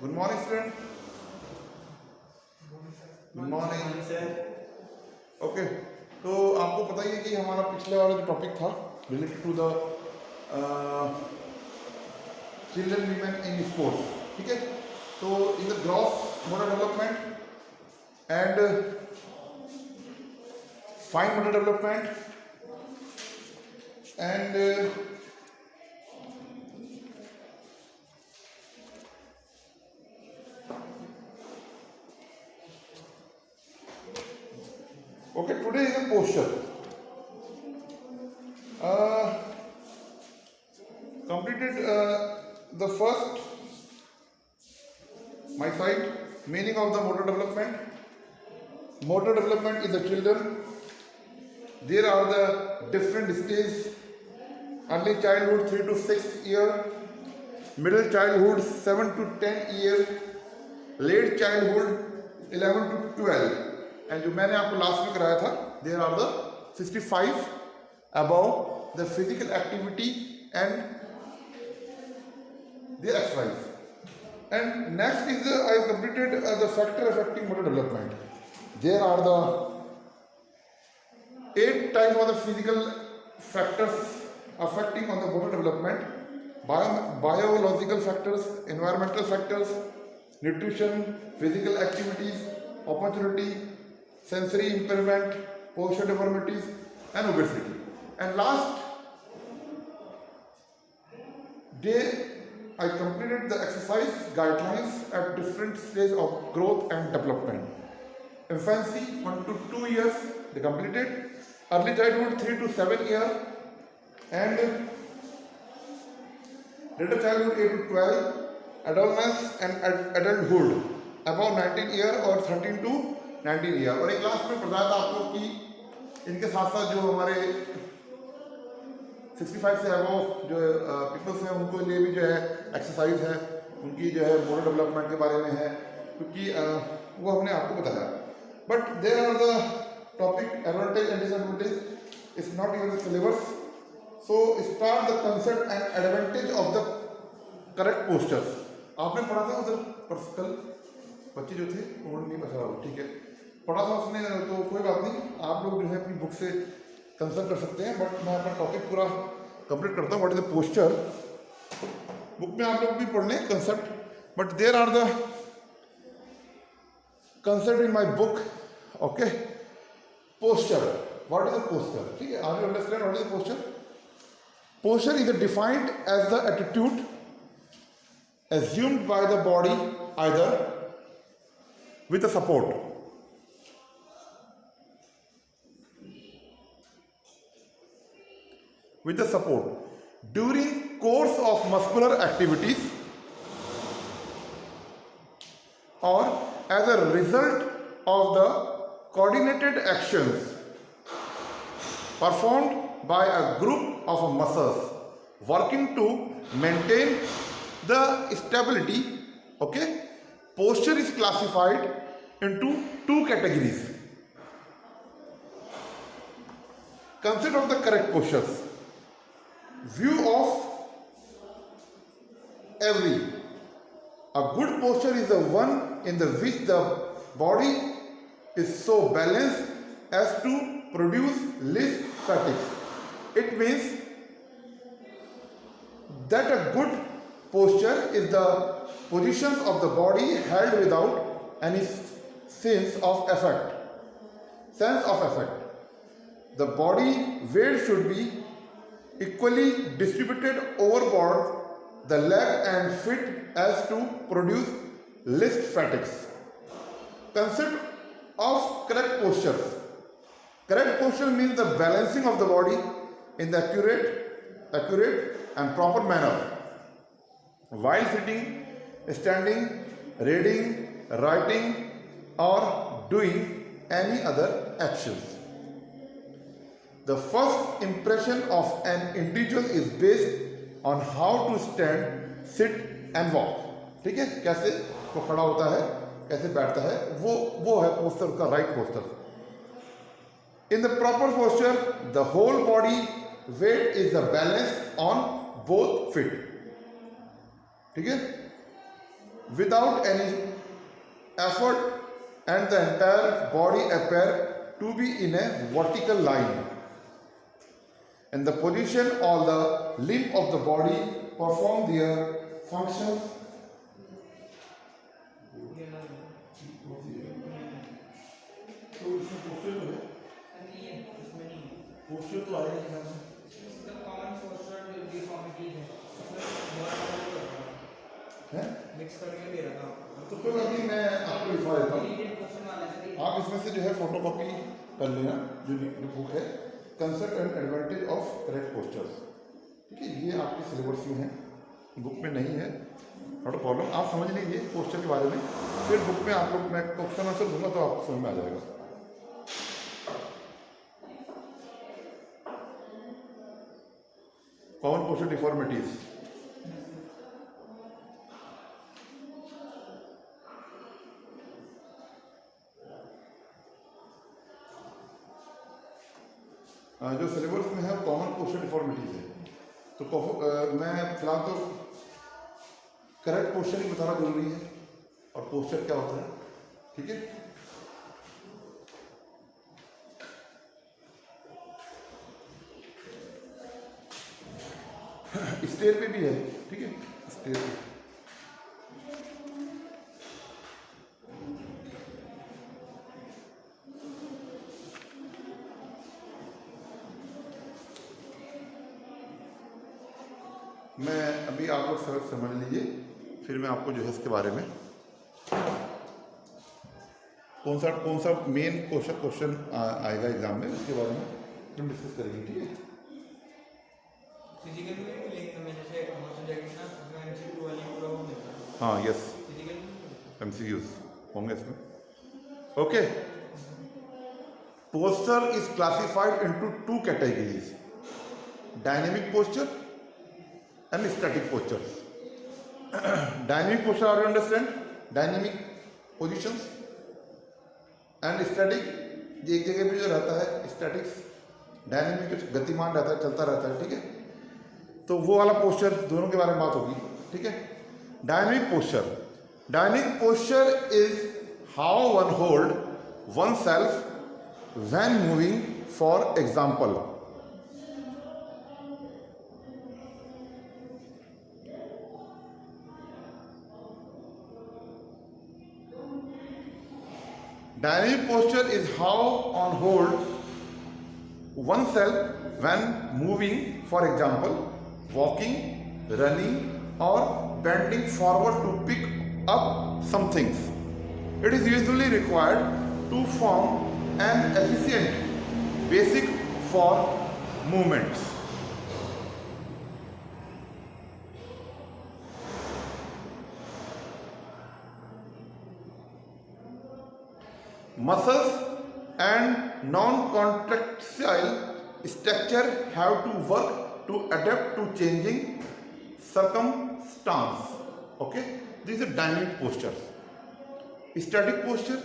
Good morning student. Good morning sir. Okay, तो आपको पता ही है कि हमारा पिछले वाला जो टॉपिक था related to the children women in sports, ठीक है। तो in the gross motor development and fine motor development and okay, today is a posture. Completed the first my side meaning of the motor development. Motor development is the children. There are the different stages: early childhood 3 to 6 year, middle childhood 7 to 10 year, late childhood 11 to 12. And जो मैंने आपको last में कराया था, there are the 65 above the physical activity and there exercise. And next is I have completed the factor affecting motor development. There are the 8 types of the physical factors affecting on the motor development: biological factors, environmental factors, nutrition, physical activities, opportunity, sensory impairment, posture deformities and obesity. And last day I completed the exercise guidelines at different stages of growth and development. Infancy 1 to 2 years they completed, early childhood 3 to 7 year, and later childhood 8 to 12, adolescence and adulthood above 19 year और 13 to 19 year. और एक class में बताया था आपको कि इनके साथ साथ जो हमारे 65 से अबव जो पीपल्स हैं उनको लिए भी जो है एक्सरसाइज है, उनकी जो है मोटर डेवलपमेंट के बारे में है, क्योंकि वो हमने आपको बताया. But there are the topic advantage and disadvantage, it's not in the syllabus. So start the concept and advantage of the correct postures. आपने पढ़ा था उधर पर्सनल बच्चे जो थे उन्होंने नहीं पढ़ा, ठीक है, पढ़ा था उसने, तो कोई बात नहीं, आप लोग जो है अपनी बुक से कंसल्ट कर सकते हैं. बट मैं अपना टॉपिक पूरा कंप्लीट करता हूँ. What is the posture, book में आप लोग भी पढ़ लें concept, but there are the concept in my book. Okay, posture, what is the posture, ठीक है. Are you understand what is the posture? Posture is defined as the attitude assumed by the body either with a support, during course of muscular activities or as a result of the coordinated actions performed by a group of muscles working to maintain the stability. Okay, posture is classified into 2 categories. Concept of the correct postures. View of every. A good posture is the one in the which the body is so balanced as to produce least fatigue. It means that a good posture is the positions of the body held without any sense of effect. The body weight should be equally distributed overboard the leg and feet as to produce least fatigues. Concept of correct postures. Correct posture means the balancing of the body in the accurate and proper manner while sitting, standing, reading, writing or doing any other actions. The first impression of an individual is based on how to stand, sit and walk. ठीक है, कैसे वो खड़ा होता है, कैसे बैठता है, वो है पोस्चर का right posture. In the proper posture, the whole body weight is balanced on both feet. ठीक है. without any effort, and the entire body appear to be in a vertical line. In the position, all the limb of the body perform their functions. Mix करके दे रहा था तो फिर अभी मैं आपको लिखवा देता हूँ, आप इसमें से जो है फोटो कॉपी कर लेना, जो बुक है concept and advantage of correct postures. ठीक है, ये आपके सिलेबस में है, बुक में नहीं है, नॉट अ प्रॉब्लम। आप समझ लीजिए पोस्चर के बारे में, फिर बुक में आप लोग मैं क्वेश्चन आंसर दूंगा तो आपको समझ में आ जाएगा। कॉमन पोस्चर डिफॉर्मिटीज, जो सिलेबस में है कॉमन पोस्चर डिफॉर्मिटीज है। तो मैं फिलहाल तो करेक्ट पोस्चर ही बताना जरूरी है और पोस्चर क्या होता है। ठीक है, स्टेयर पे भी है। ठीक है, स्टेयर पे मैं अभी आप लोग सबक समझ लीजिए, फिर मैं आपको जो है इसके बारे में कौन सा मेन क्वेश्चन आएगा एग्जाम में, उसके बारे में हम डिस्कस करेंगे। ठीक है, फिजिकल में भी लिंक में जैसे हमारा सब्जेक्ट ना उसमें एमसीक्यू वाली पूरा वो मिलता है। हाँ यस, फिजिकल में एमसीक्यूज होंगे इसमें। Okay, posture is classified into two categories, dynamic posture and static postures. Dynamic posture, are you understand? Dynamic positions and static, ये एक जगह पे जो रहता है स्टैटिक्स, डायनेमिक कुछ गतिमान रहता है, चलता रहता है। ठीक है, तो वो वाला पोस्चर, दोनों के बारे में बात होगी। ठीक है, dynamic posture is how one hold oneself when moving. For example, dynamic posture is how on hold oneself when moving, for example, walking, running, or bending forward to pick up some things. It is usually required to form an efficient basic for movements. Muscles and non-contractile structure have to work to adapt to changing circumstance. Okay, this is a dynamic posture. Static posture.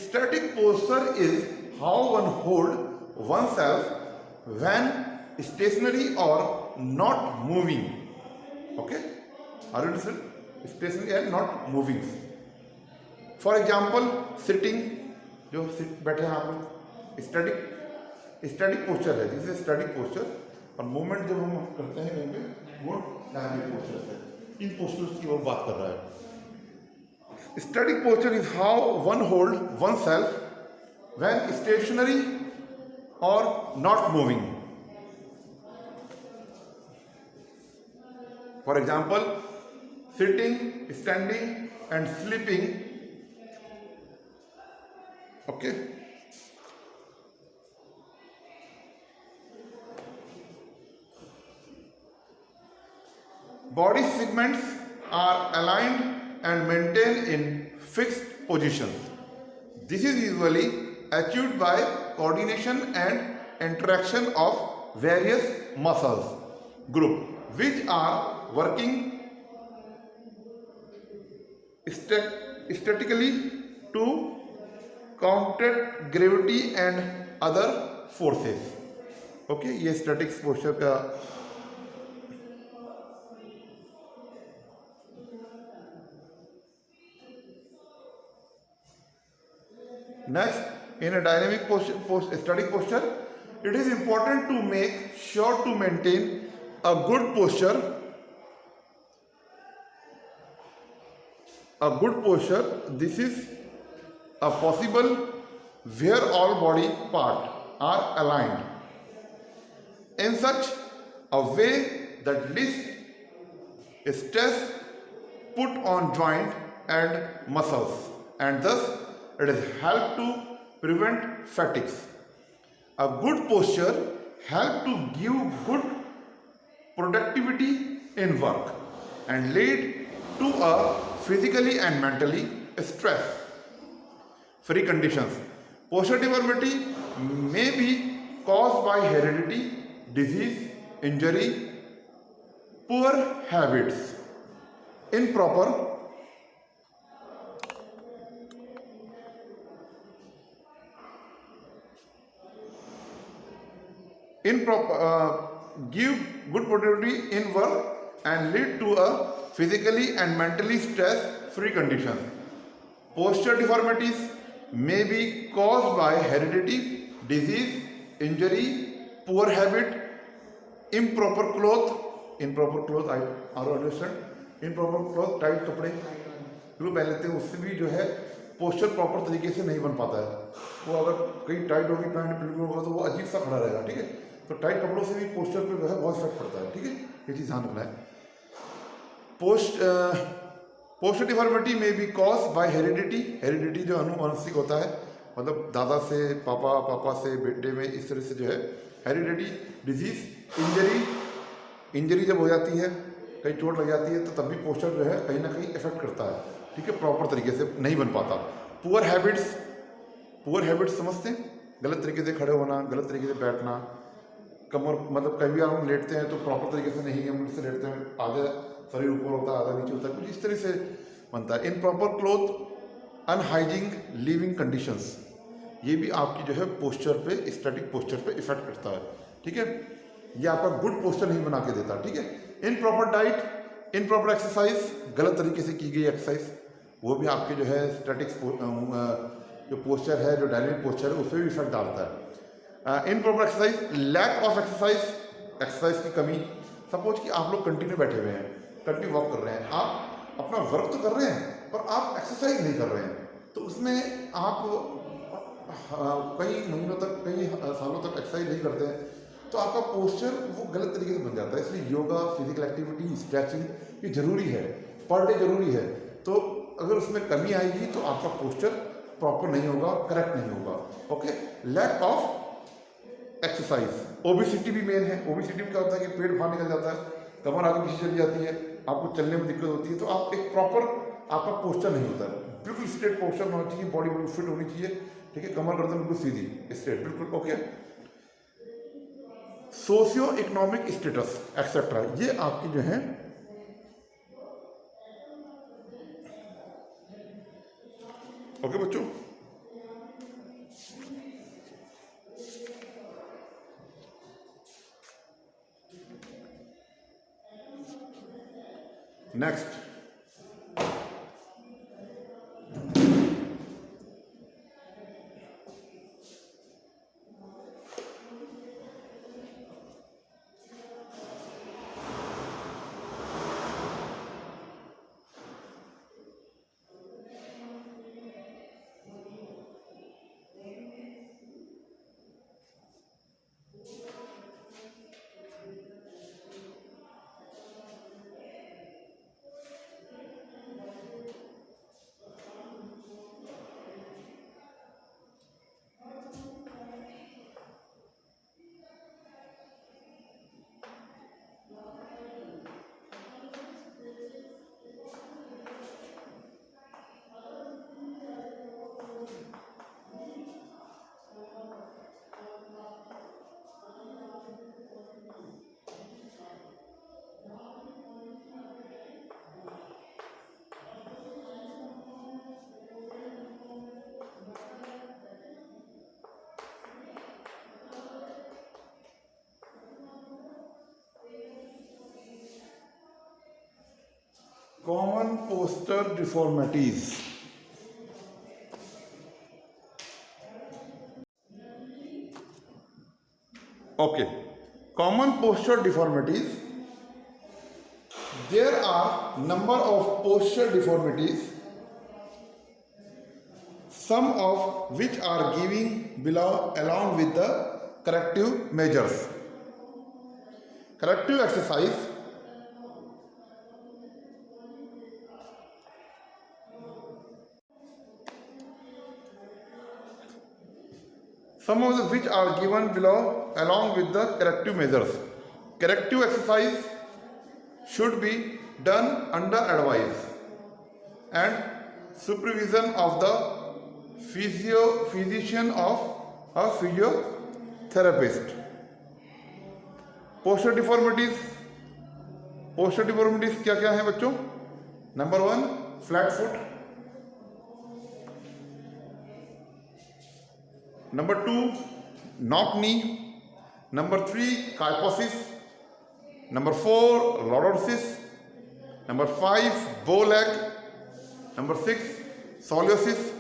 Static posture is how one hold oneself when stationary or not moving. Okay, are you understand? Stationary and not moving. For example sitting, जो बैठे हैं आप लोग, static posture है, जिसे static posture, और movement जब हम करते हैं कहीं पे वो डायनेमिक पोस्चर है। इन पोस्चर्स की ओर बात कर रहा है। Static posture is how one hold oneself when stationary और not moving. For example sitting, standing and sleeping. Okay, body segments are aligned and maintained in fixed positions. This is usually achieved by coordination and interaction of various muscles group which are working statically to counter gravity and other forces. Okay, ये statics posture का Next, in a dynamic static posture, it is important to make sure to maintain a good posture. A good posture, this is a possible where all body parts are aligned in such a way that least stress put on joint and muscles, and thus it is help to prevent fatigues. A good posture help to give good productivity in work and lead to a physically and mentally stress free conditions. Posture deformity may be caused by heredity, disease, injury, poor habits, improper give good productivity in work and lead to a physically and mentally stress free condition. Posture deformities may be caused by heredity, disease, injury, poor habit, improper cloth, I understand, improper cloth, tight कपड़े लोग पहन लेते हैं, उससे भी जो है posture proper तरीके से नहीं बन पाता है. वो अगर कहीं टाइट होगी पैंट बिल्कुल होगा तो वो अजीब सा खड़ा रहेगा. ठीक है, तो टाइट कपड़ों से भी पोस्चर पे जो है बहुत इफेक्ट पड़ता है. ठीक है, ये चीज़ ध्यान रखना है. पोस्चर डिफॉर्मिटी में बी कॉज बाय हेरिडिटी जो अनुवांशिक होता है, मतलब दादा से पापा, पापा से बेटे में, इस तरह से जो है हेरिडिटी. डिजीज, इंजरी जब हो जाती है, कहीं चोट लग जाती है, तो तब भी पोस्चर जो है कहीं ना कहीं इफेक्ट करता है. ठीक है, प्रॉपर तरीके से नहीं बन पाता. पुअर हैबिट्स समझते हैं, गलत तरीके से खड़े होना, गलत तरीके से बैठना, कमर मतलब कभी भी हम लेटते हैं तो प्रॉपर तरीके से नहीं, हम से लेटते हैं, आधा शरीर ऊपर होता है, आधा नीचे होता है, कुछ इस तरह से बनता है. Improper cloth, unhygienic living conditions, ये भी आपकी जो है पोस्चर पे, स्टैटिक पोस्चर पे इफेक्ट करता है. ठीक है, ये आपका गुड पोस्चर नहीं बना के देता. ठीक है, इनप्रॉपर डाइट, इनप्रॉपर एक्सरसाइज, गलत तरीके से की गई एक्सरसाइज, वो भी आपके जो है स्टैटिक जो पोस्चर है, जो डायनेमिक पोस्चर है, उस पर भी इफेक्ट डालता है. Improper exercise, lack of exercise की कमी. सपोज कि आप लोग कंटिन्यू बैठे हुए हैं, कंटिन्यू वॉक कर रहे हैं, आप अपना वर्क तो कर रहे हैं पर आप एक्सरसाइज नहीं कर रहे हैं, तो उसमें आप कई महीनों तक, कई सालों तक एक्सरसाइज नहीं करते हैं, तो आपका पोस्चर वो गलत तरीके से बन जाता है. इसलिए योगा, फिजिकल एक्टिविटी, स्ट्रेचिंग ये जरूरी है, पर डे जरूरी है. तो अगर उसमें कमी आएगी तो आपका पोस्चर प्रॉपर नहीं होगा, करेक्ट नहीं होगा. Okay, lack of exercise. Obesity भी मेन है. ओबिसिटी में क्या होता है कि पेट बाहर निकल जाता है, कमर आगे पीछे चली जाती है, आपको चलने में दिक्कत होती है, तो आप एक प्रॉपर आपका पोस्चर नहीं होता है. बिल्कुल स्ट्रेट पोस्चर होना चाहिए, बॉडी बिल्कुल फिट होनी चाहिए. ठीक है, कमर गर्दन बिल्कुल सीधी, स्ट्रेट, बिल्कुल. Okay, socio economic status etcetera, ये आपकी जो है ओके बच्चों. Next, common posture deformities. Okay. Common posture deformities. There are number of posture deformities, some of which are given below along with the corrective measures. Corrective exercise. Some of which are given below along with the corrective measures. Corrective exercise should be done under advice and supervision of the physician of a physiotherapist. Posture deformities. Posture deformities क्या क्या है बच्चों? Number 1, flat foot. Number 2, knock knee. Number 3, kyphosis. Number 4, lordosis. Number 5, bow leg. Number 6, scoliosis.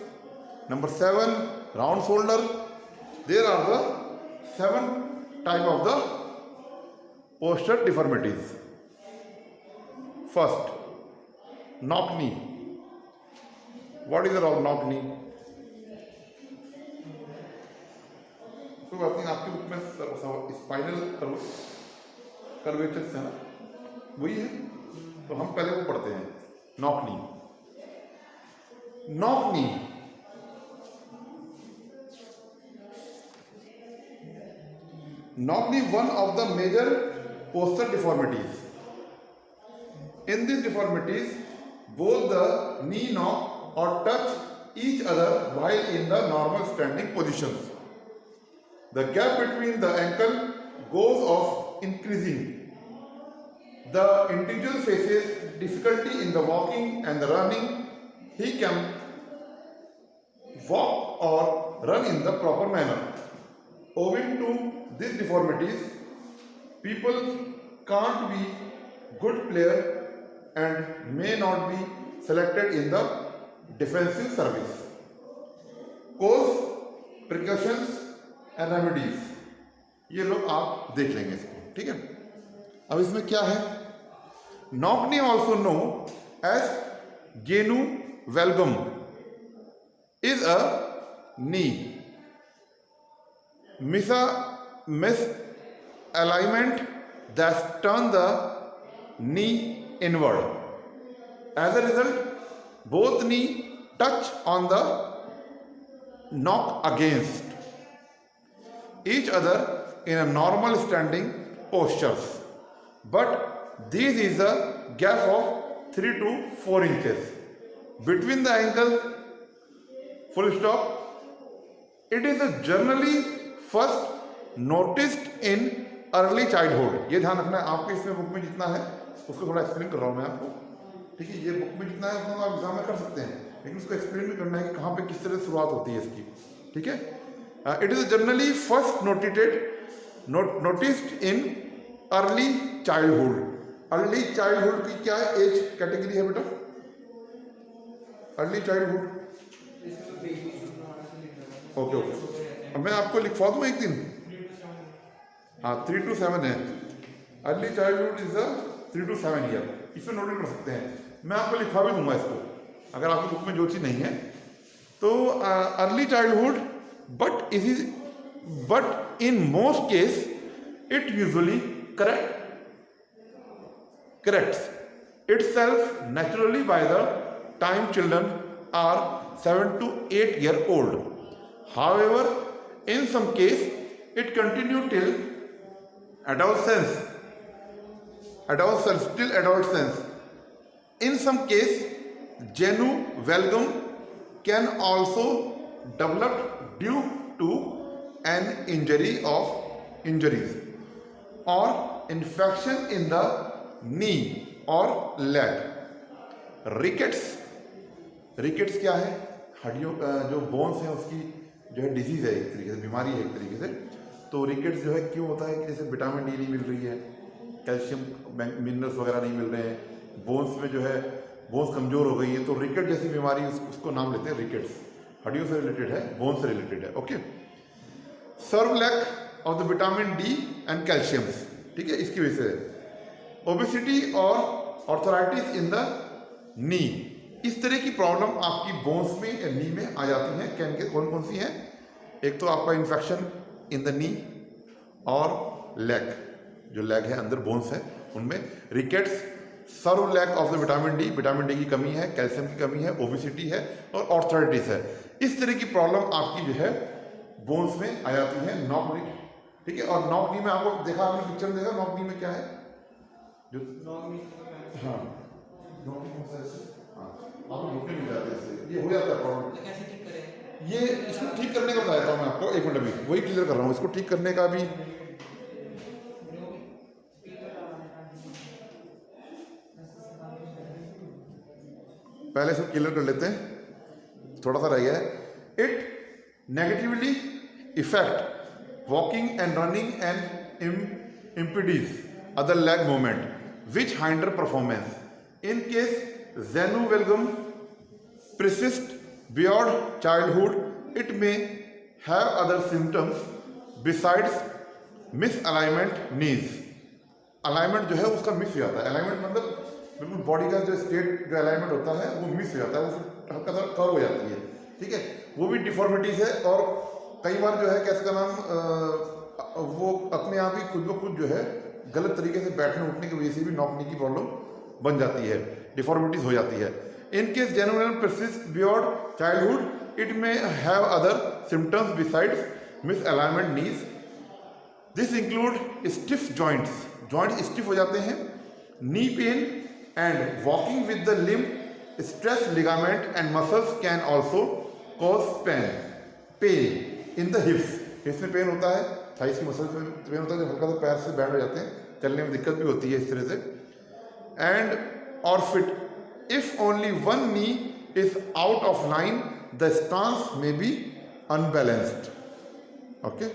Number 7, round shoulder. There are the 7 type of the posture deformities. First, knock knee. What is a knock knee? तो बात नहीं, आपकी book में spinal curvature है ना, वही है, तो हम पहले वो पढ़ते हैं. Knock knee. Knock knee one of the major posture deformities. In these deformities, both the knee knock or touch each other while in the normal standing positions. The gap between the ankle goes off increasing. The individual faces difficulty in the walking and the running. He can walk or run in the proper manner. Owing to these deformities, people can't be good player and may not be selected in the defensive service. Cause, precautions and remedies, ये लोग आप देख लेंगे इसको, ठीक है. अब इसमें क्या है? Knock knee also known as genu valgum is a knee misalignment that turn the knee inward. As a result, both knee touch on the knock against each other in a normal standing postures, but this is a gap of 3 to 4 inches between the ankle. Full stop. It is generally first noticed in early childhood. ये ध्यान रखना है, आपके इसमें book में जितना है उसको थोड़ा एक्सप्लेन कर रहा हूँ मैं आपको, ठीक है. ये बुक में जितना है उतना आप एग्जाम में कर सकते हैं, लेकिन उसको एक्सप्लेन भी करना है कि कहाँ पे किस तरह शुरुआत होती है इसकी, ठीक है. It is generally first noticed in early childhood. Early childhood की क्या एज कैटेगरी है बेटा? Early childhood. ओके. अब मैं आपको लिखवा दूँ एक दिन. हाँ, 3 to 7 है. Early childhood is 3 to 7 year. इसमें नोट कर सकते हैं. मैं आपको लिखवा भी दूंगा इसको, अगर आपकी बुक में जो चीज़ नहीं है तो. Early childhood, but in most case it usually corrects itself naturally by the time children are 7 to 8 year old. However, in some case it continue till adolescence. In some case, genu valgum can also develop due to an injuries or infection in the knee or leg. Rickets क्या है? हड्डियों जो bones हैं उसकी जो है disease है, एक तरीके से बीमारी है एक तरीके से. तो रिकेट्स जो है क्यों होता है कि जैसे विटामिन डी नहीं मिल रही है, कैल्शियम मिनरल्स वगैरह नहीं मिल रहे हैं, बोन्स में जो है बोन्स कमजोर हो गई है, तो रिकेट जैसी बीमारी उसको नाम लेते हैं रिकेट्स. हड्डियों से रिलेटेड है, बोन से रिलेटेड है. Okay. Severe lack of the vitamin D and calciums, ठीक है, इसकी वजह से। ओबेसिटी और ऑर्थराइटिस इन द नी, इस तरह की प्रॉब्लम आपकी बोन्स में या नी में आ जाती हैं। क्या कौन कौन सी हैं? एक तो आपका इन्फेक्शन इन द नी और लेग, जो लेग है अंदर बोन्स है उनमें, rickets, severe lack of the vitamin D की कमी है, कैल्शियम की कमी है, ओबेसिटी है और ऑर्थराइटिस है। इस तरह की प्रॉब्लम आपकी जो है बोन्स में आ जाती है नॉक नी, ठीक है। और नॉक नी में आपको देखा, आपने पिक्चर में देखा नॉक नी में क्या है जो, हाँ नॉक नी कौन सा है? हाँ, आप घुटने में जाते हैं, ये हो जाता है प्रॉब्लम। कैसे ठीक करें? ये इसको ठीक करने का बताया था मैं आपको, एक मिनट अभी वही क्लियर कर रहा हूँ। इसको ठीक करने का भी पहले इसको क्लियर कर लेते हैं, थोड़ा सा रह गया है। It negatively effect walking and running and impedes other leg movement which hinder performance. In case genu valgum persist beyond childhood, it may have other symptoms besides misalignment knees. Alignment जो है उसका मिस हो जाता है। अलाइनमेंट मतलब बिल्कुल body का जो स्टेट, जो अलाइनमेंट होता है वो मिस हो जाता है, वो हल्का सा कर्व हो जाती है, ठीक है। वो भी डिफॉर्मिटीज है। और कई बार जो है कैसे का नाम वो अपने आप ही खुद ब खुद जो है गलत तरीके से बैठने उठने की वजह से भी नॉक नी की प्रॉब्लम बन जाती है, डिफॉर्मिटीज हो जाती है। In case genuine persists beyond childhood, it may have other symptoms besides misalignment knees. This include stiff joints, joints stiff हो जाते हैं, knee pain and walking with the limb, stress ligament and muscles can also cause pain in the hips. hips में pen होता है, thighs की muscles में pen होता है, जब हल्का सा पैर से बैंड हो जाते हैं, चलने में दिक्कत भी होती है इस तरह से। and or fit, if only one knee is out of line, the stance may be unbalanced. Okay.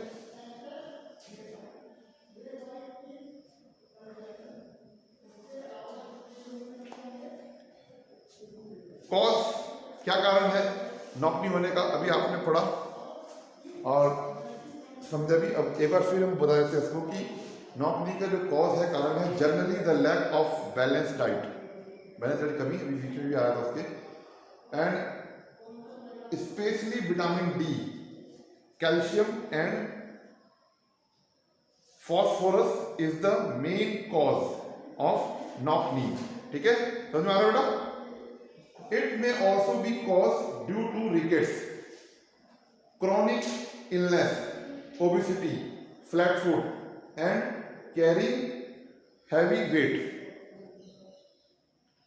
Cause, क्या कारण है नॉक नी होने का, अभी आपने पढ़ा और समझा भी। अब एक बार फिर हम बता देते हैं इसको कि नॉक नी का जो कॉज है, कारण है, generally the lack of balance diet, balance diet कमी, अभी बीच में भी आया था उसके। And specially vitamin D, calcium and phosphorus is the main cause of knock knee, ठीक है, समझ में आ रहा है बेटा? It may also be cause due to rickets, chronic illness, obesity, flat foot and carrying heavy weight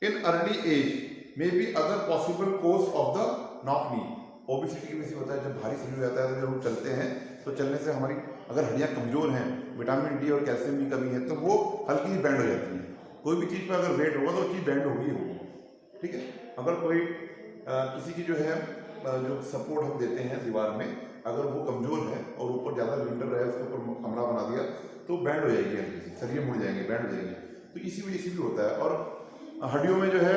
in early age may be other possible cause of the knock knee. Obesity की वजह से होता है, जब भारी शरीर हो जाता है तो जब हम चलते हैं तो चलने से हमारी अगर हड्डियां कमजोर हैं, विटामिन डी और कैल्शियम की कमी है, तो वो हल्की सी बैंड हो जाती है। कोई भी चीज़ पर अगर वेट होगा तो वो चीज़ बैंड होगी होगी, ठीक है। अगर कोई किसी की जो है जो सपोर्ट हम देते हैं दीवार में, अगर वो कमजोर है और ऊपर ज़्यादा लिंटर रहे, उसके ऊपर कमरा बना दिया तो बैंड हो जाएगी, हल्की सी सरिये मुड़ जाएंगे, बैंड हो जाएंगे। तो इसी वजह से भी होता है। और हड्डियों में जो है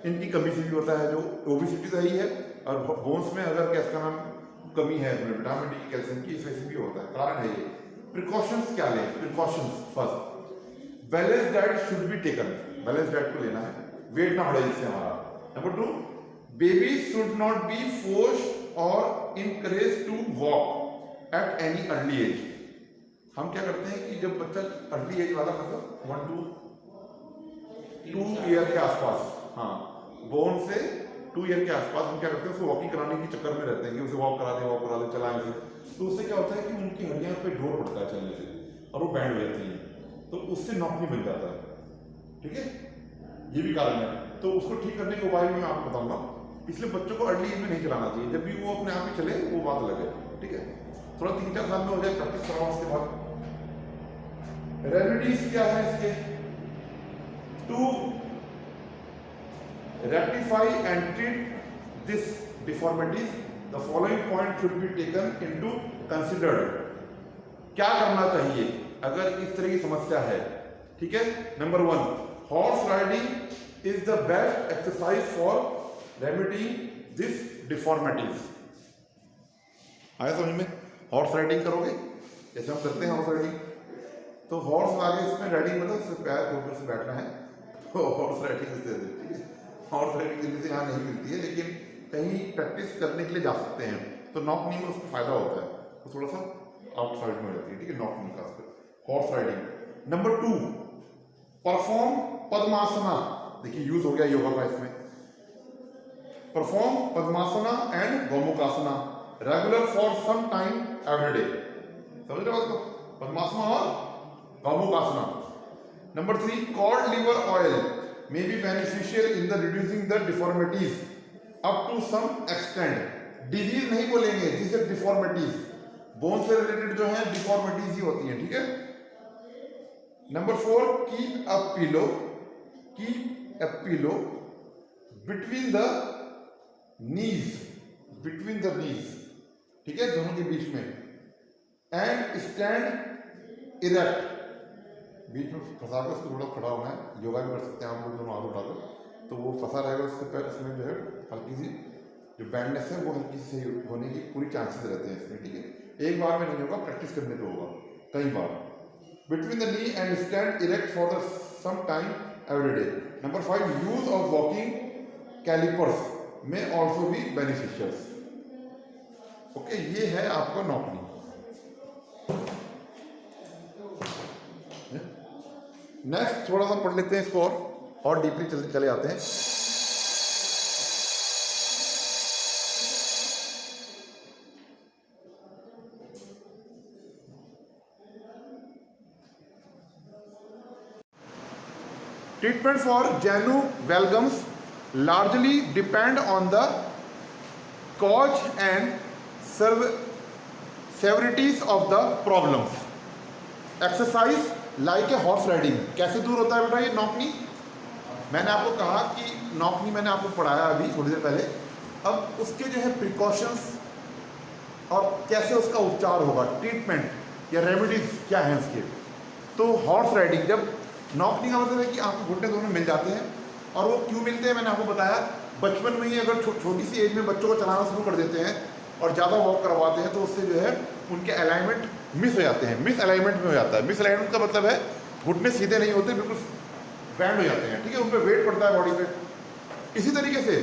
इनकी कमी से भी होता है, जो ओबिसिटी तो ही है, और बोन्स में अगर क्या इसका नाम कमी है विटामिन डी की, कैल्शियम की, इस वजह से भी होता है, कारण है ये। प्रिकॉशंस क्या लें? Precautions, first balance diet should be taken, balance diet को लेना है, वेट ना बढ़े इससे हमारा। Number 2, baby should not be forced और encourage to walk at any early age. हम क्या करते हैं कि जब बच्चा अर्ली एज वाला, मतलब 1 to 2 ईयर के आसपास, हाँ, बोर्न से 2 ईयर के आसपास हम क्या करते हैं, उसको वॉकिंग कराने के चक्कर में रहते हैं कि उसे वॉक करा दे चलाएं से। तो उससे क्या होता है कि उनकी हड्डियां पे जोर पड़ता है चलने से और वो बैंड हो जाती है, तो उससे नॉक नहीं मिल जाता है, ठीक है, ये भी कारण है। तो उसको ठीक करने के उपाय मैं आपको बताऊंगा। इसलिए बच्चों को अर्ली एज में नहीं चलाना चाहिए, जब भी वो अपने आप ही चले वो बात अलग है, ठीक है। थोड़ा 3-4 साल में हो जाए, प्रैक्टिस कराओ, उसके बाद रेमेडीज क्या है इसके? To rectify and treat this deformities, the following point should be taken into considered. क्या करना चाहिए अगर इस तरह की समस्या है, ठीक है। Number 1, horse riding is the best exercise for remedying this deformities. आया समझ में? हॉर्स राइडिंग करोगे जैसे हम करते हैं हॉर्स राइडिंग, तो हॉर्स आगे इसमें राइडिंग मतलब सिर्फ पैर के ऊपर से बैठना है, तो हॉर्स राइडिंग इससे ठीक है। हॉर्स राइडिंग जल्दी से यहाँ नहीं मिलती है, लेकिन कहीं प्रैक्टिस करने के लिए जा सकते हैं, तो नॉक नी में उसका फायदा होता है, तो थोड़ा सा आउटसाइड में हो जाती है, ठीक है, नॉक नी खासकर horse riding. Number 2, perform Padmasana. देखिए यूज हो गया योगा का इसमें। Perform Padmasana and Gomukhasana regular for some time every day. समझ रहे हो बात को? पद्मासना और Gomukhasana. Number 3, cod liver oil may be beneficial in the reducing the deformities up to some extent। Disease नहीं बोलेंगे, दिस इज डिफॉर्मिटीज, बोन से रिलेटेड जो है डिफॉर्मिटीज ही होती हैं, ठीक है। Number 4, keep a pillow between the नीज, ठीक है, दोनों के बीच में, एंड स्टैंड इरेक्ट, बीच में फंसा कर उसको थोड़ा खड़ा होना है। योगा भी कर सकते हैं आप लोग दोनों हाथ उठाकर, तो वो फंसा रहेगा, उससे पैर इसमें जो है हल्की सी जो बैंडनेस है वो हल्की सी होने की पूरी चांसेस रहते हैं इसमें, ठीक है। एक बार में नहीं होगा, प्रैक्टिस करने पे होगा कई बार। Between the knee and stand erect for the some time every day. Number 5, use of walking calipers may also be beneficial. Okay, ये है आपका नॉकनी। नेक्स्ट थोड़ा सा पढ़ लेते हैं इसको और डीपली चले आते हैं। Treatment for genu valgums largely depend on the cause and severities of the problems. Exercise like a horse riding. कैसे दूर होता है बेटा ये नॉकनी? मैंने आपको कहा कि नॉकनी मैंने आपको पढ़ाया अभी थोड़ी देर पहले। अब उसके जो है प्रिकॉशंस और कैसे उसका उपचार होगा, ट्रीटमेंट या रेमेडीज क्या हैं उसके। तो हॉर्स राइडिंग, जब नॉकनी का मतलब है कि आपके घुटने दोनों मिल जाते हैं, और वो क्यों मिलते हैं मैंने आपको बताया। बचपन में ही अगर छोटी सी एज में बच्चों को चलाना शुरू कर देते हैं और ज़्यादा वॉक करवाते हैं, तो उससे जो है उनके अलाइनमेंट मिस हो जाते हैं, मिस अलाइनमेंट में हो जाता है। मिस अलाइनमेंट का मतलब है घुटने सीधे नहीं होते, बिल्कुल बैंड हो जाते हैं, ठीक है, उन पर वेट पड़ता है बॉडी पे। इसी तरीके से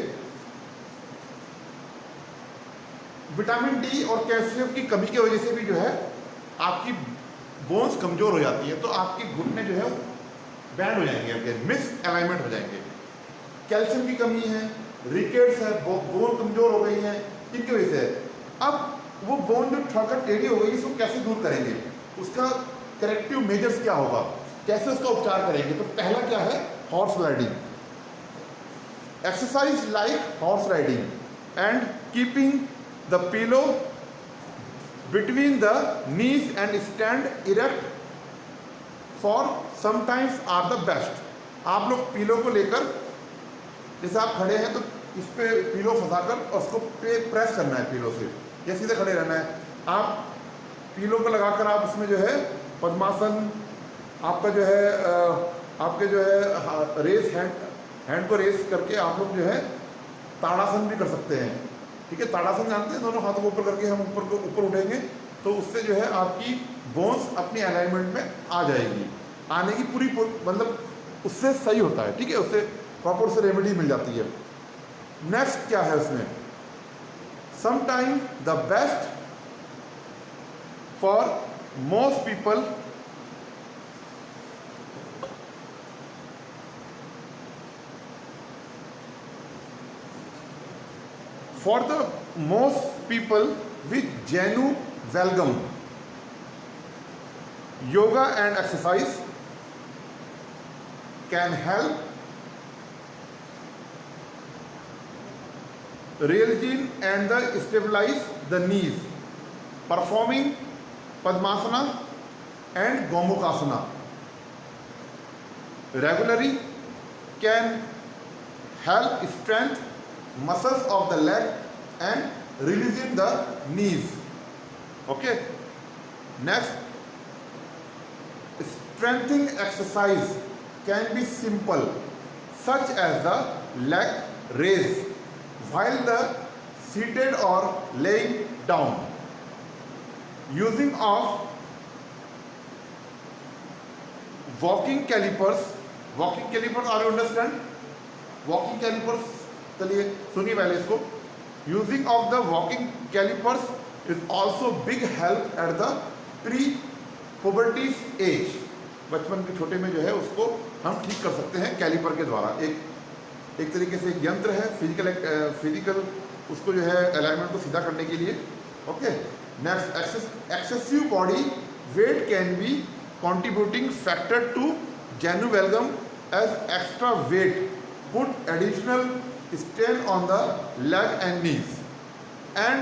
विटामिन डी और कैल्शियम की कमी की वजह से भी जो है आपकी बोन्स कमजोर हो जाती है, तो आपके घुटने जो है बैंड हो जाएंगे, आपके मिस अलाइनमेंट हो जाएंगे। कैल्शियम की कमी है, रिकेट्स है, बोन कमजोर हो गई है, इनकी वजह से। अब वो बोन जो थोड़ा टेढ़ी हो गई, इसको कैसे दूर करेंगे, उसका करेक्टिव मेजर्स क्या होगा, कैसे उसका उपचार करेंगे। तो पहला क्या है, horse riding. Exercise like horse riding and keeping the pillow between the knees and stand erect for sometimes are the best. आप लोग पिलो को लेकर, जैसे आप खड़े हैं तो इस पे पिलो फंसाकर और उसको पे प्रेस करना है पिलो से, या सीधे खड़े रहना है। आप पिलो को लगाकर आप उसमें जो है पद्मासन, आपका जो है आपके जो है रेस हैंड को रेस करके आप लोग जो है ताड़ासन भी कर सकते हैं, ठीक है। ताड़ासन जानते हैं, दोनों हाथों को ऊपर करके हम ऊपर उठेंगे, तो उससे जो है आपकी बोन्स अपनी अलाइनमेंट में आ जाएगी, आने की पूरी मतलब उससे सही होता है, ठीक है, उससे प्रॉपर से रेमेडी मिल जाती है। नेक्स्ट क्या है उसमें, sometime the best for most people for the most people with genu valgum, yoga and exercise can help realign and stabilize the knees. Performing Padmasana and Gomukhasana regularly can help strengthen muscles of the leg and releasing the knees. Okay, next, strengthening exercise can be simple, such as the leg raise while the seated or laying down, using of walking calipers are you understand? Walking calipers, चलिए सुनिए पहले इसको. Using of the walking calipers is also big help at the pre-puberty age. बचपन के छोटे में जो है उसको हम ठीक कर सकते हैं कैलिपर के द्वारा. एक तरीके से एक यंत्र है फिजिकल उसको जो है अलाइनमेंट को सीधा करने के लिए. Okay. Next, excessive body weight can be contributing factor to genu valgum as extra weight put additional strain on the leg and knees, and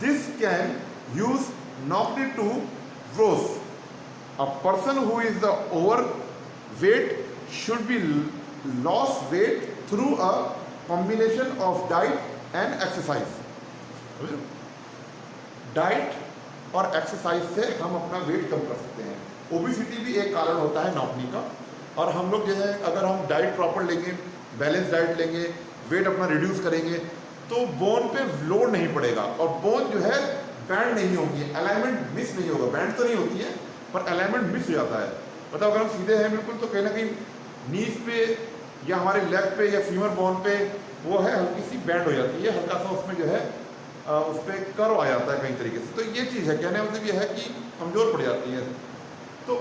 this can use knocked to growth. A person who is the overweight should be lost weight through a combination of diet and exercise. Diet और exercise से हम अपना wait कम कर सकते हैं. Obesity भी एक कारण होता है नौकनी का. और हम लोग जो है अगर हम डाइट प्रॉपर लेंगे, बैलेंस डाइट लेंगे, वेट अपना रिड्यूस करेंगे तो बोन पे लोड नहीं पड़ेगा और बोन जो है बैंड नहीं होगी, अलाइनमेंट मिस नहीं होगा. बैंड तो नहीं होती है पर अलाइनमेंट मिस हो जाता है. मतलब अगर हम सीधे हैं बिल्कुल तो कहीं ना कहीं नीज पे या हमारे लेग पे या फीमर बोन पे वो है हल्की सी बैंड हो जाती है, हल्का सा उसमें जो है उस पर कर्व आ जाता है कई तरीके से. तो ये चीज़ है, कहने मतलब ये है कि कमज़ोर पड़ जाती है. तो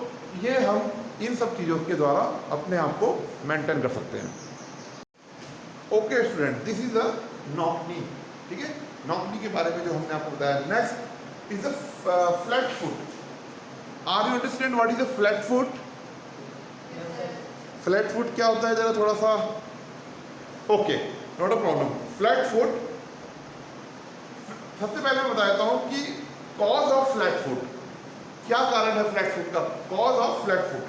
ये हम इन सब चीज़ों के द्वारा अपने आप को मेंटेन कर सकते हैं. Okay student, this is the knock knee. ठीक है, नॉकनी के बारे में जो हमने आपको बताया. Next is the flat foot. Are you understand what is the flat foot? Flat foot क्या होता है जरा थोड़ा सा. Okay, not a problem. Flat foot, सबसे पहले मैं बता देता हूं कि कॉज ऑफ फ्लैट फुट, क्या कारण है फ्लैट फुट का. कॉज ऑफ फ्लैट फुट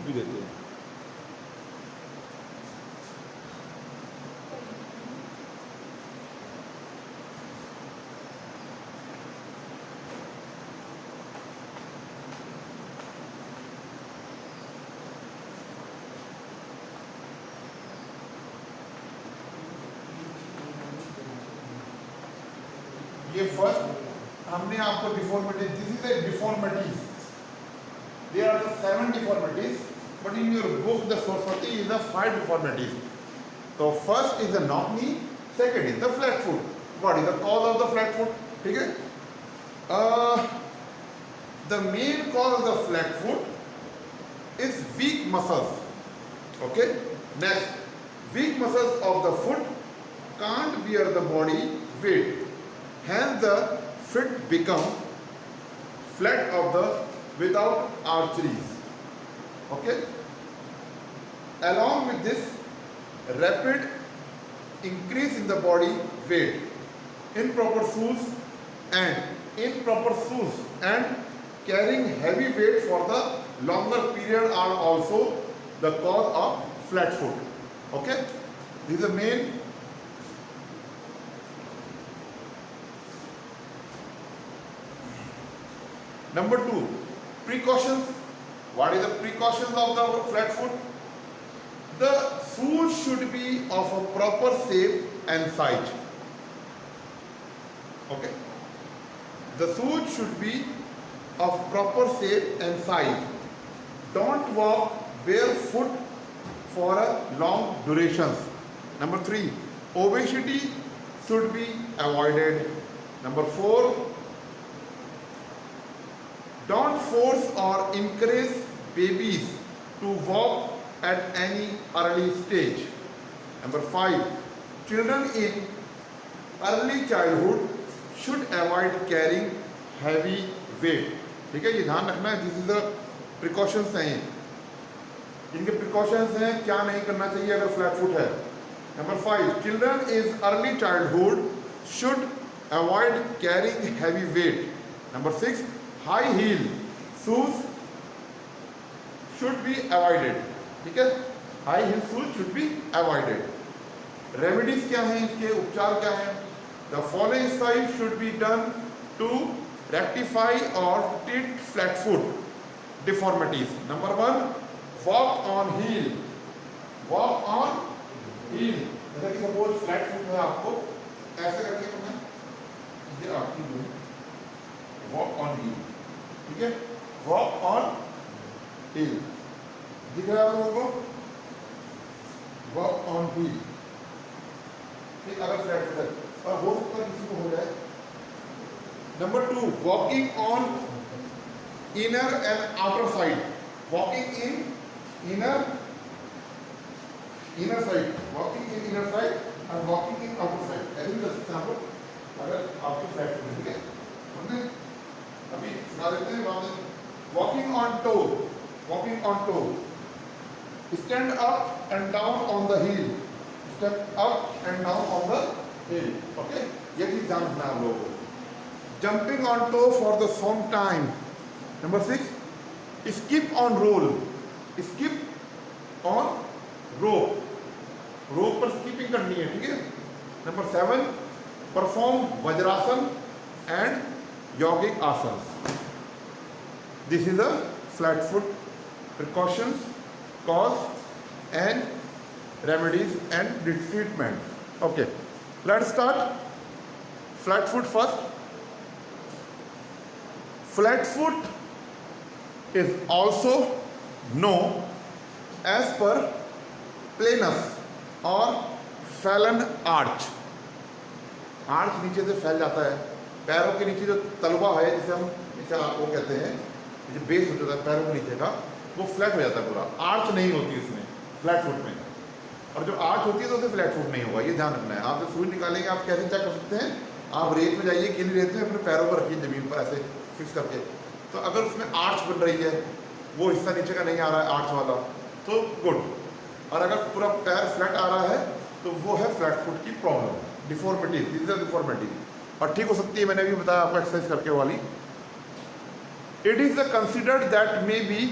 भी देते हैं. ये फर्स्ट हमने आपको deformities, this is the deformities. There are the 7 डिफॉर्मिटीज, but in your book the Saraswati is the 5 deformities. तो first is the knock knee, second is the flat foot. What is the cause of the flat foot? ठीक है, the main cause of the flat foot is weak muscles. Okay. Next, week muscles of the foot can't bear the body weight, hence the foot become flat of the without arteries. Okay. Along with this rapid increase in the body weight, improper shoes and carrying heavy weight for the longer period are also the cause of flat foot. Okay, this is the main. Number 2, precautions. What is the precautions of the flat foot? The shoes should be of a proper shape and size. Okay. The shoes should be of proper shape and size. Don't walk barefoot for a long durations. Number 3, obesity should be avoided. Number 4, don't force or encourage babies to walk at any early stage. Number 5, children in early childhood should avoid carrying heavy weight. ठीक है, ये ध्यान रखना है. This is the precautions हैं, इनके precautions हैं क्या नहीं करना चाहिए अगर फ्लैट फुट है. Number 5, children is early childhood should avoid carrying heavy wait. Number 6, high heel shoes should be avoided. ठीक है, high heel shoes should be avoided. Remedies क्या हैं, इसके उपचार क्या हैं? The following exercise should be done to rectify or treat flat foot deformities. Number 1, walk on heel. Walk on heel. जैसे कि सपोज फ्लैट फुट है, आपको ऐसे करके करना है. ये आपकी walk on heel. ठीक है, वॉक ऑन heel. दिख रहा है आप लोगों को? वॉक ऑन व्हील, ठीक, अगर फ्लैट फुट है, और हो सकता है किसी को हो जाए। Number 2, walking on inner and outer side, walking in inner side, walking in inner side और वॉकिंग इन आउटर साइड, ऐसे भी कर सकते हैं आप लोग अगर आपको फ्लैट फुट है, ठीक है। हमने अभी सुना देते हैं बाद में। Walking on toe, walking on toe, stand up and down on the heel, step up and down on the heel, okay, ये चीज ध्यान रखना है आप लोगों को। jumping on toe for the song time, number 6, skip on roll, skip on rope, rope पर skipping करनी है, ठीक है। number 7, perform vajrasana and yogic asans, this is a flat foot precautions, cause and remedies and treatment. Okay, let's start flat foot first. Flat foot is also known as per planus or phalan arch. Arch नीचे से फैल जाता है, पैरों के नीचे जो तलवा है जिसे हम नीचे वो कहते हैं, जो बेस होता है पैरों के नीचे का, वो फ्लैट हो जाता है पूरा, आर्च नहीं होती इसमें फ्लैट फुट में। और जो आर्च होती है तो उसे फ्लैट फुट नहीं होगा, ये ध्यान रखना है। आप जब सुई निकालेंगे आप कैसे चेक कर सकते हैं, आप रेत में जाइए, गीली रेत में अपने पैरों पर रखिए ज़मीन पर ऐसे फिक्स करके, तो अगर उसमें आर्च बन रही है, वो हिस्सा नीचे का नहीं आ रहा है आर्च वाला, तो गुड। और अगर पूरा पैर फ्लैट आ रहा है तो वो है फ्लैट फुट की problem, deformities, this is deformity. और ठीक हो सकती है, मैंने भी बताया आपको एक्सरसाइज करके वाली। It is considered that may be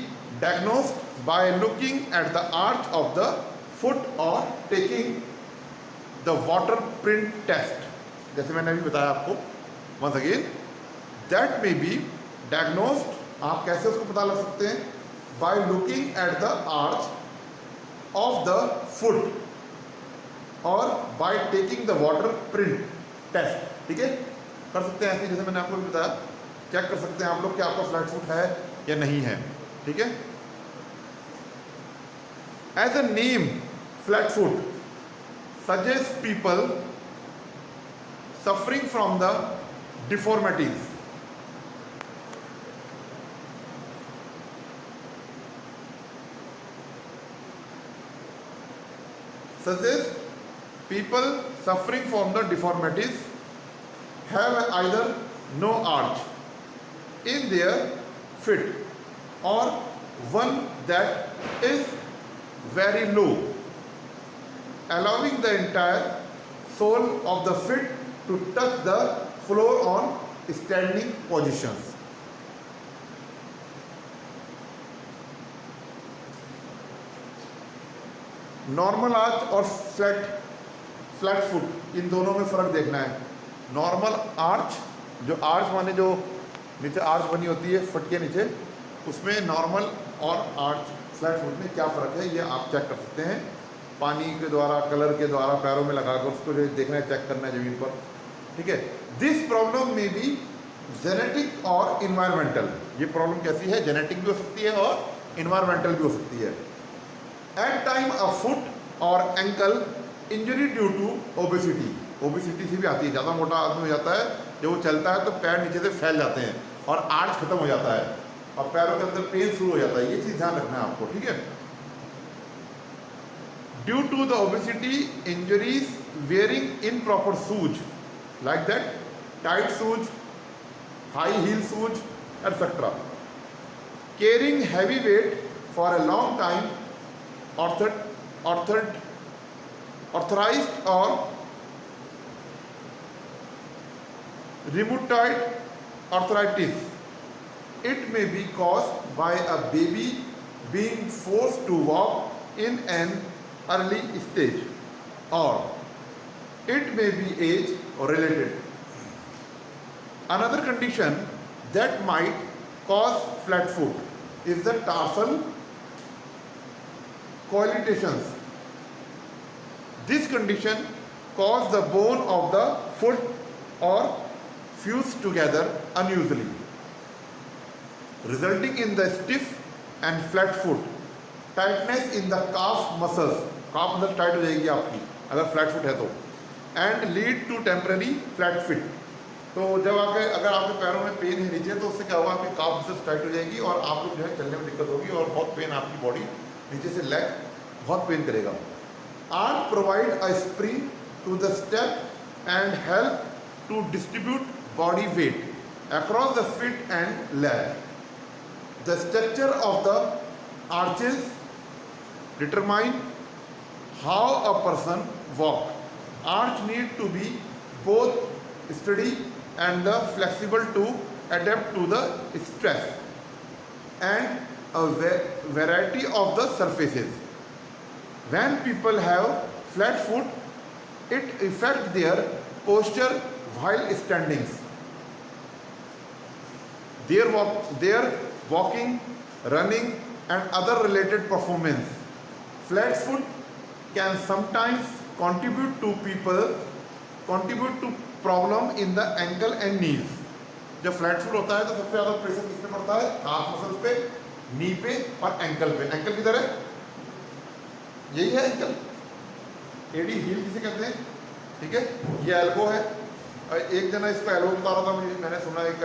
diagnosed by looking at the arch of the foot or taking the water print test, जैसे मैंने अभी बताया आपको। once again, that may be diagnosed, आप कैसे उसको पता लग सकते हैं, by looking at the arch of the foot or by taking the water print test, ठीक है, कर सकते हैं ऐसे, जैसे मैंने आपको भी बताया, चेक कर सकते हैं आप लोग कि आपका फ्लैट फुट है या नहीं है, ठीक है। As a name, flat foot suggests people suffering from the deformities. Suggests people suffering from the deformities have either no arch in their feet or one that is very low, allowing the entire sole of the foot to touch the floor on standing positions. Normal arch और flat foot, इन दोनों में फ़र्क देखना है। Normal arch, जो arch माने जो नीचे आर्च बनी होती है फुट के नीचे, उसमें नॉर्मल और आर्च फ्लैट फुट में क्या फ़र्क है, ये आप चेक कर सकते हैं पानी के द्वारा, कलर के द्वारा, पैरों में लगाकर उसको जो देखना है, चेक करना है ज़मीन पर, ठीक है। दिस प्रॉब्लम में बी जेनेटिक और इन्वायरमेंटल, ये प्रॉब्लम कैसी है, जेनेटिक भी हो सकती है और इन्वायरमेंटल भी हो सकती है। एट टाइम अ फुट और ankle injury due to obesity, obesity से भी आती है, ज़्यादा मोटा आदमी हो जाता है, जब वो चलता है तो पैर नीचे से फैल जाते हैं और आर्च खत्म हो जाता है और पैरों के अंदर पेन शुरू हो जाता है, ये चीज़ ध्यान रखना है आपको, ठीक है। Due to the obesity injuries wearing improper shoes like that, tight shoes, high heel shoes etcetera, carrying heavy weight for a long time, authorized or rheumatoid arthritis. It may be caused by a baby being forced to walk in an early stage, or it may be age related. Another condition that might cause flat foot is the tarsal coagulations. This condition causes the bone of the foot or fuse together unusually, resulting in the stiff and flat foot, tightness in the calf muscles, calf muscle tight हो जाएगी आपकी अगर फ्लैट फुट है तो, and lead to temporary flat feet. तो जब अगर आपके पैरों में पेन है नीचे तो उससे क्या होगा, आपकी काफ मसल्स टाइट हो जाएगी और आप लोग जो है चलने में दिक्कत होगी और बहुत पेन, आपकी बॉडी नीचे से लेग बहुत पेन करेगा। Arch provide a spring to the step and help to distribute body weight across the feet and leg. The structure of the arches determine how a person walk. Arch need to be both steady and the flexible to adapt to the stress and a variety of the surfaces. When people have flat foot, it affects their posture while standing. Their walking, running and other related performance. Flat foot can sometimes contribute to problem in the ankle and knees. जब flat foot होता है तो सबसे ज़्यादा pressure किस पे पड़ता है, काफ मसल्स पे, नी पे और एंकल पे। एंकल किधर है, यही है एंकल, एडी हील किसे कहते हैं, ठीक है, ये एल्बो है। एक जना इसको एल्बो बता रहा था मुझे, मैंने सुना एक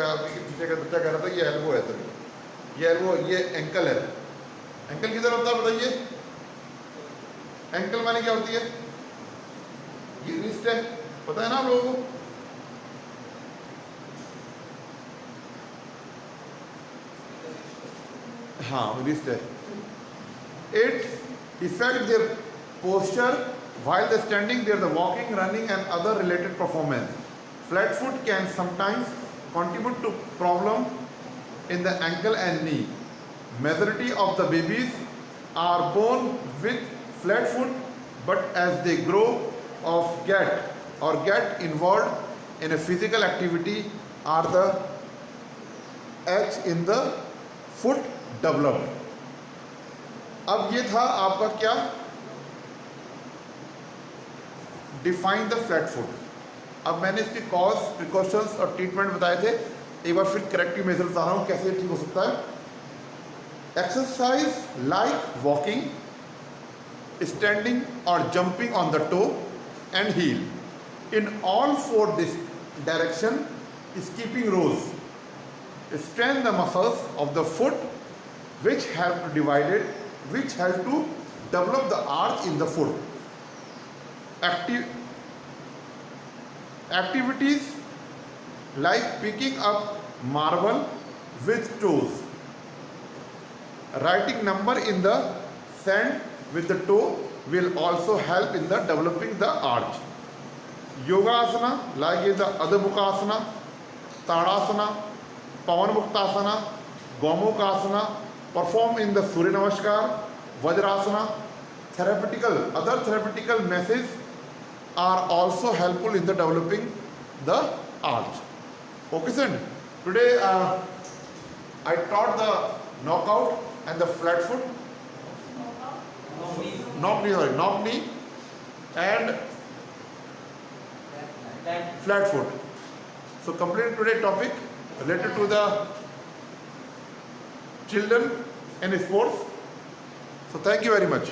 पीछे का बच्चा कह रहा था ये एल्बो है सर, ये एल्बो, ये एंकल है। एंकल किधर होता है बताइए, एंकल माने क्या होती है, ये रिस्ट है, पता है ना आप लोगों को। हाँ रिस्ट है। It effect there posture while the standing there, the walking, running and other related performance. Flat foot can sometimes contribute to problem in the ankle and knee. Majority of the babies are born with flat foot, but as they grow get involved in a physical activity are the H in the foot developed. अब ये था आपका क्या, define the flat foot. अब मैंने इसके cause, precautions और treatment बताए थे, एक बार फिर करेक्टिव मेजर्स बता रहा हूँ कैसे ठीक हो सकता है। एक्सरसाइज लाइक वॉकिंग, स्टैंडिंग और jumping on the toe and heel in all four direction is keeping rows, strengthen the muscles of the foot which help to develop the arch in the foot. Activities like picking up marble with toes, writing number in the sand with the toe will also help in the developing the arch. Yoga asana like the Adha Mukha asana, Tadasana, Pavan Muktasana, Gomukasana, perform in the Surya Namaskar, Vajrasana. Other therapeutical methods are also helpful in the developing the arch. Okay, sir. Today I taught the knockout and the flat foot, knock knee and flat foot. So completed today's topic related to the children and sports. So thank you very much.